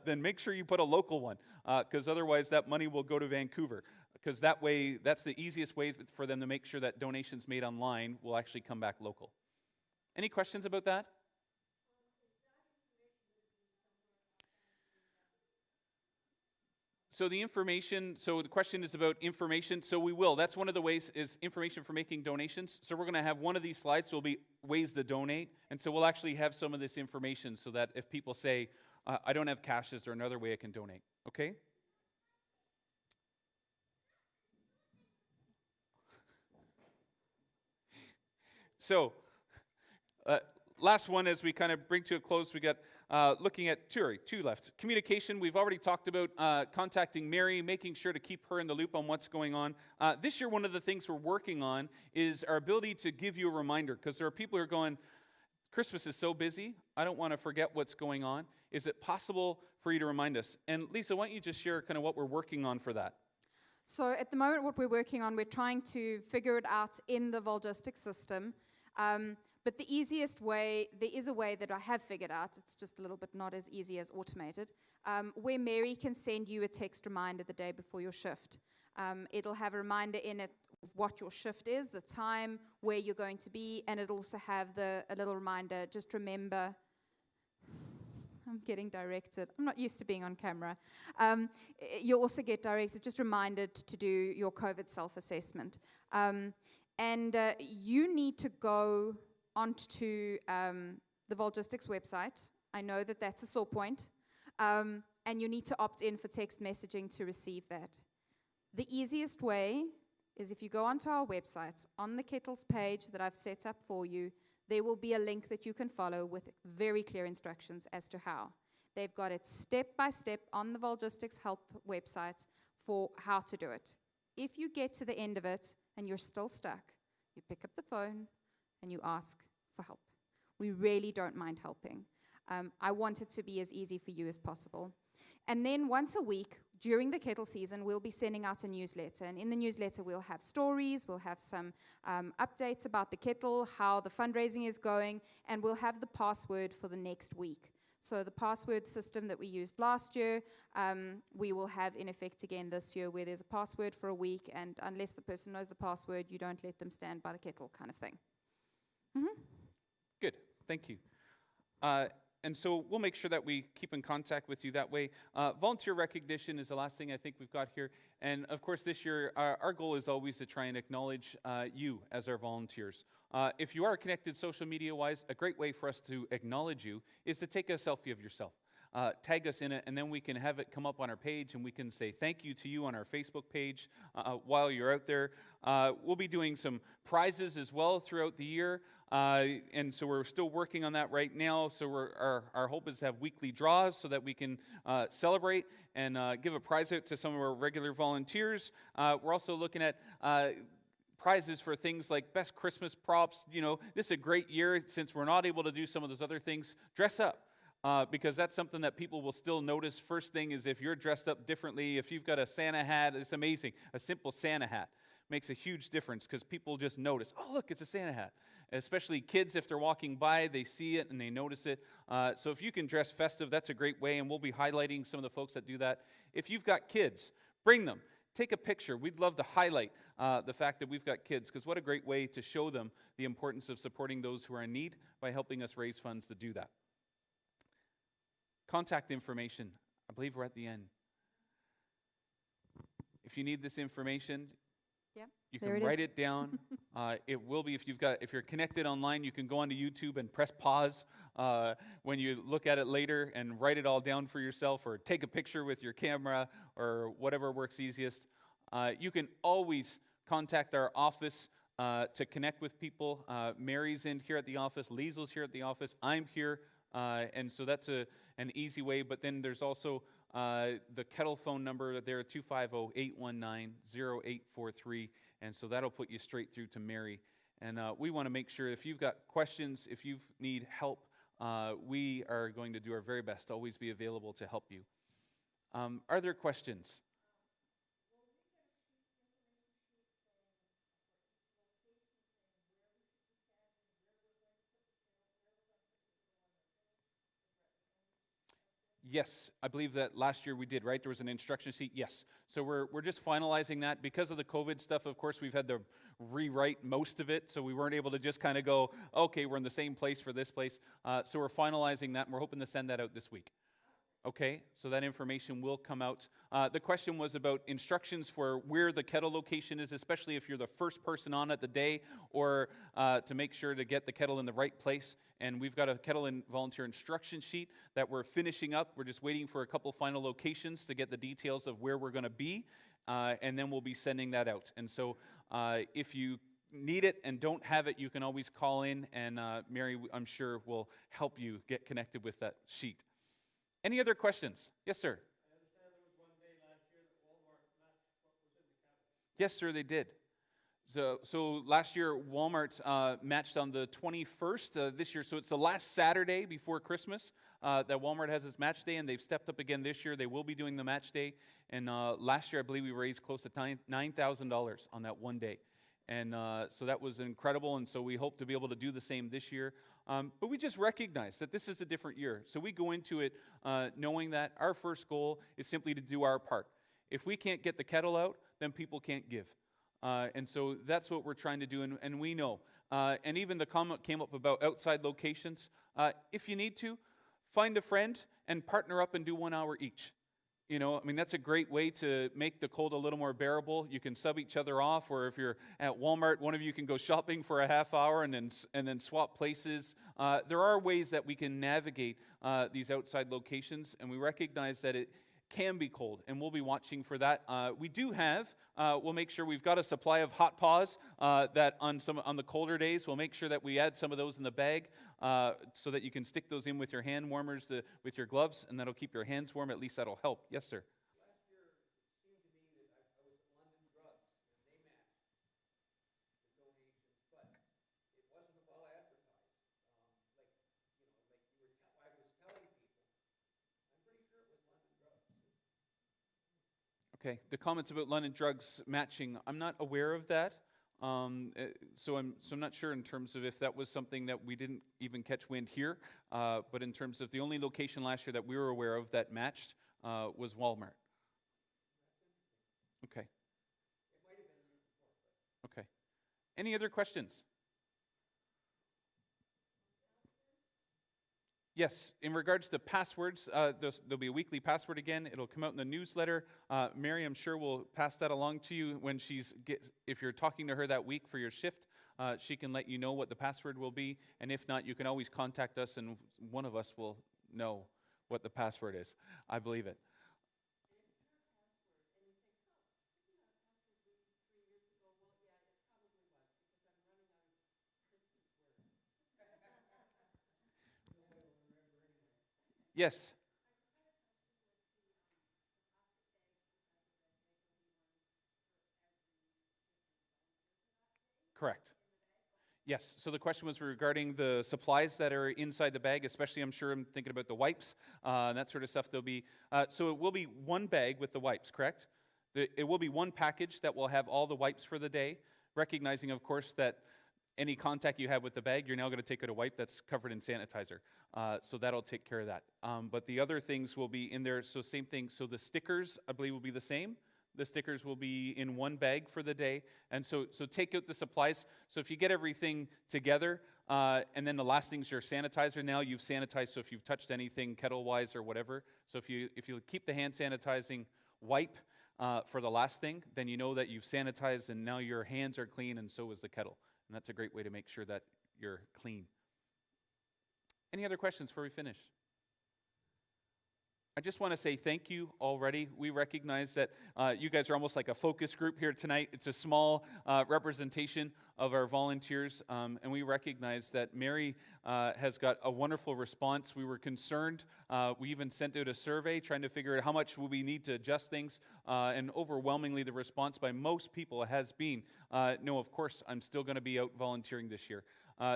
then make sure you put a local one, because otherwise that money will go to Vancouver. Because that way, that's the easiest way for them to make sure that donations made online will actually come back local. Any questions about that? So the question is about information. So we will. That's one of the ways is information for making donations. So we're going to have one of these slides. So will be ways to donate. And so we'll actually have some of this information so that if people say, I don't have cash, is there another way I can donate? Okay? So last one as we kind of bring to a close, we got looking at two left. Communication, we've already talked about contacting Mary, making sure to keep her in the loop on what's going on. This year, one of the things we're working on is our ability to give you a reminder, because there are people who are going, Christmas is so busy, I don't want to forget what's going on. Is it possible for you to remind us? And Lisa, why don't you just share kind of what we're working on for that? So at the moment, what we're working on, we're trying to figure it out in the Volgistic system. But the easiest way, there is a way that I have figured out, it's just a little bit not as easy as automated, where Mary can send you a text reminder the day before your shift. It'll have a reminder in it of what your shift is, the time, where you're going to be, and it'll also have a little reminder, just remember, I'm getting directed. I'm not used to being on camera. You'll also get directed, just reminded to do your COVID self-assessment. And you need to go onto the Volgistics website. I know that that's a sore point. And you need to opt in for text messaging to receive that. The easiest way is if you go onto our website, on the Kettles page that I've set up for you, there will be a link that you can follow with very clear instructions as to how. They've got it step by step on the Volgistics help website for how to do it. If you get to the end of it and you're still stuck, you pick up the phone and you ask for help. We really don't mind helping. I want it to be as easy for you as possible. And then once a week, during the Kettle season, we'll be sending out a newsletter. And in the newsletter, we'll have stories, we'll have some updates about the Kettle, how the fundraising is going, and we'll have the password for the next week. So the password system that we used last year, we will have in effect again this year, where there's a password for a week, and unless the person knows the password, you don't let them stand by the Kettle, kind of thing. Mm-hmm. Good, thank you. And so we'll make sure that we keep in contact with you that way. Volunteer recognition is the last thing I think we've got here. And of course this year, our goal is always to try and acknowledge you as our volunteers. If you are connected social media-wise, a great way for us to acknowledge you is to take a selfie of yourself. Tag us in it, and then we can have it come up on our page, and we can say thank you to you on our Facebook page while you're out there. We'll be doing some prizes as well throughout the year, and so we're still working on that right now. So our hope is to have weekly draws so that we can celebrate and give a prize out to some of our regular volunteers. We're also looking at prizes for things like best Christmas props. You know, this is a great year since we're not able to do some of those other things. Dress up. because that's something that people will still notice. First thing is if you're dressed up differently, if you've got a Santa hat, it's amazing. A simple Santa hat makes a huge difference because people just notice, oh, look, it's a Santa hat. Especially kids, if they're walking by, they see it and they notice it. So if you can dress festive, that's a great way, and we'll be highlighting some of the folks that do that. If you've got kids, bring them. Take a picture. We'd love to highlight the fact that we've got kids, because what a great way to show them the importance of supporting those who are in need by helping us raise funds to do that. Contact information. I believe we're at the end. If you need this information, Yeah, you there can it write is. it down. It will be, if you're connected online, you can go onto YouTube and press pause when you look at it later and write it all down for yourself, or take a picture with your camera, or whatever works easiest. You can always contact our office to connect with people. Mary's in here at the office, Liesel's here at the office, I'm here, and so that's an easy way. But then there's also the Kettle phone number there, 250-819-0843, and so that'll put you straight through to Mary. And we want to make sure, if you've got questions, if you need help, we are going to do our very best to always be available to help you. Are there questions? Yes, I believe that last year we did, right? There was an instruction sheet, yes. So we're just finalizing that. Because of the COVID stuff, of course, we've had to rewrite most of it, so we weren't able to just kind of go, okay, we're in the same place for this place. So we're finalizing that, and we're hoping to send that out this week. Okay, so that information will come out. The question was about instructions for where the Kettle location is, especially if you're the first person on at the day, or to make sure to get the Kettle in the right place. And we've got a Kettle and volunteer instruction sheet that we're finishing up. We're just waiting for a couple final locations to get the details of where we're going to be, and then we'll be sending that out. And so if you need it and don't have it, you can always call in, and Mary, I'm sure, will help you get connected with that sheet. Any other questions? Yes, sir. I understand there was one day last year that Walmart matched what was in the Kettle. Yes, sir, they did. So last year, Walmart matched on the 21st this year. So it's the last Saturday before Christmas that Walmart has its match day, and they've stepped up again this year. They will be doing the match day. And last year, I believe we raised close to $9,000 on that one day. And so that was incredible, and so we hope to be able to do the same this year. But we just recognize that this is a different year. So we go into it knowing that our first goal is simply to do our part. If we can't get the Kettle out, then people can't give. And so that's what we're trying to do, and we know. And even the comment came up about outside locations. If you need to, find a friend and partner up and do 1 hour each. You know, I mean, that's a great way to make the cold a little more bearable. You can sub each other off, or if you're at Walmart, one of you can go shopping for a half hour and then swap places. There are ways that we can navigate these outside locations, and we recognize that it can be cold, and we'll be watching for that. We do have, we'll make sure we've got a supply of hot paws that on the colder days, we'll make sure that we add some of those in the bag so that you can stick those in with your hand warmers, with your gloves, and that'll keep your hands warm. At least that'll help. Yes, sir. Last year, it seemed to me that I was at London Drugs, and they matched the donations, but it wasn't well advertised. Like you were I was telling people, I'm pretty sure it was London Drugs. Okay, the comments about London Drugs matching, I'm not aware of that. So I'm not sure in terms of if that was something that we didn't even catch wind here. But in terms of the only location last year that we were aware of that matched was Walmart. Okay. Okay. Any other questions? Yes, in regards to passwords, there'll be a weekly password again. It'll come out in the newsletter. Mary, I'm sure, will pass that along to you when if you're talking to her that week for your shift, she can let you know what the password will be. And if not, you can always contact us, and one of us will know what the password is. I believe it. Yes. Correct. Yes, so the question was regarding the supplies that are inside the bag, especially I'm thinking about the wipes, and that sort of stuff. There'll be, so it will be one bag with the wipes, correct? It will be one package that will have all the wipes for the day, recognizing, of course, that any contact you have with the bag, you're now going to take out a wipe that's covered in sanitizer. So that'll take care of that. But the other things will be in there, so same thing. So the stickers, I believe, will be the same. The stickers will be in one bag for the day. And so take out the supplies. So if you get everything together, and then the last thing's your sanitizer. Now you've sanitized, so if you've touched anything kettle-wise or whatever. So if you keep the hand sanitizing wipe for the last thing, then you know that you've sanitized and now your hands are clean, and so is the kettle. And that's a great way to make sure that you're clean. Any other questions before we finish? I just want to say thank you already. We recognize that you guys are almost like a focus group here tonight. It's a small representation of our volunteers, and we recognize that Mary has got a wonderful response. We were concerned. We even sent out a survey trying to figure out how much will we need to adjust things, and overwhelmingly the response by most people has been, no, of course, I'm still going to be out volunteering this year.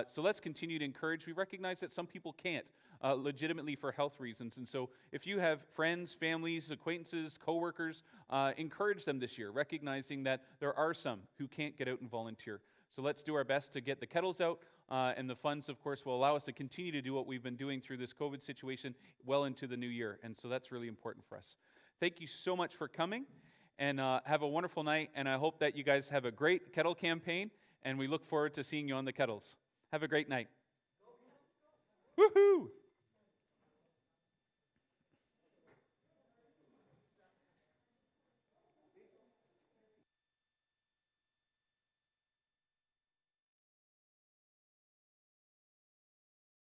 So let's continue to encourage. We recognize that some people can't. Legitimately for health reasons. And so if you have friends, families, acquaintances, coworkers, encourage them this year, recognizing that there are some who can't get out and volunteer. So let's do our best to get the kettles out, and the funds, of course, will allow us to continue to do what we've been doing through this COVID situation well into the new year. And so that's really important for us. Thank you so much for coming, and have a wonderful night, and I hope that you guys have a great kettle campaign, and we look forward to seeing you on the kettles. Have a great night. Woohoo!